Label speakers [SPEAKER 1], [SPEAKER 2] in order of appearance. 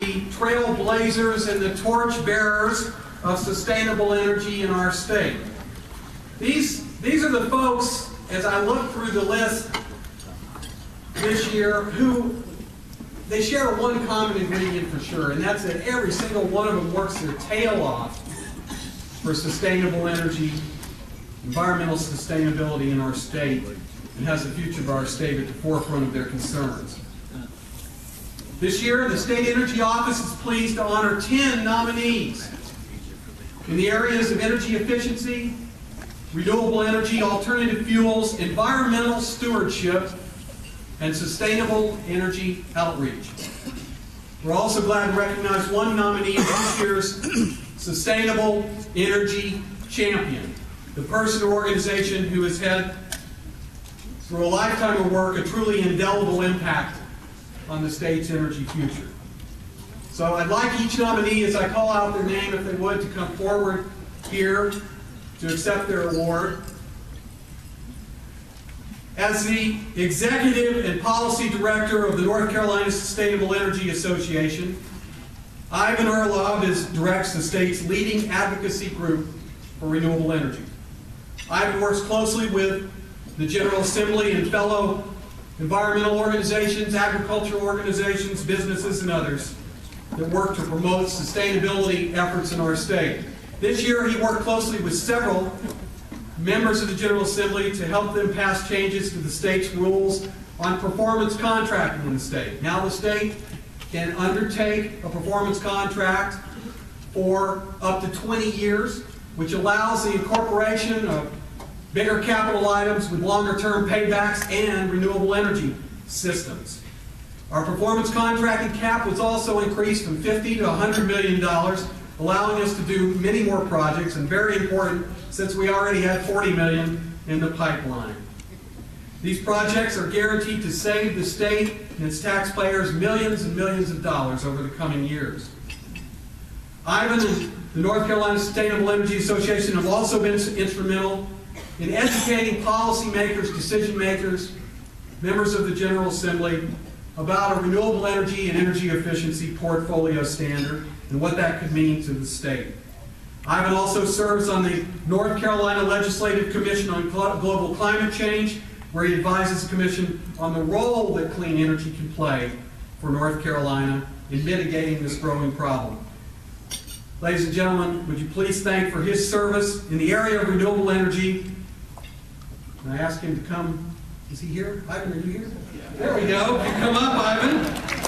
[SPEAKER 1] the trailblazers and the torch bearers of sustainable energy in our state. These are the folks, as I look through the list this year, who they share one common ingredient for sure, and that's that every single one of them works their tail off for sustainable energy, environmental sustainability in our state, and has the future of our state at the forefront of their concerns. This year, the State Energy Office is pleased to honor 10 nominees in the areas of energy efficiency, renewable energy, alternative fuels, environmental stewardship, and sustainable energy outreach. We're also glad to recognize one nominee as this year's Sustainable Energy Champion, the person or organization who has had, through a lifetime of work, a truly indelible impact on the state's energy future. So I'd like each nominee, as I call out their name, if they would, to come forward here to accept their award. As the Executive and Policy Director of the North Carolina Sustainable Energy Association, Ivan Urlaub directs the state's leading advocacy group for renewable energy. Ivan works closely with the General Assembly and fellow environmental organizations, agricultural organizations, businesses, and others that work to promote sustainability efforts in our state. This year, he worked closely with several members of the General Assembly to help them pass changes to the state's rules on performance contracting in the state. Now the state can undertake a performance contract for up to 20 years, which allows the incorporation of bigger capital items with longer-term paybacks and renewable energy systems. Our performance contracting cap was also increased from $50 to $100 million, allowing us to do many more projects, and very important since we already had $40 million in the pipeline. These projects are guaranteed to save the state and its taxpayers millions and millions of dollars over the coming years. Ivan and the North Carolina Sustainable Energy Association have also been instrumental in educating policymakers, decision makers, members of the General Assembly about a renewable energy and energy efficiency portfolio standard and what that could mean to the state. Ivan also serves on the North Carolina Legislative Commission on Global Climate Change, where he advises the Commission on the role that clean energy can play for North Carolina in mitigating this growing problem. Ladies and gentlemen, would you please thank for his service in the area of renewable energy. And I ask him to come. Is he here? Ivan, are you here? There we go. You come up, Ivan.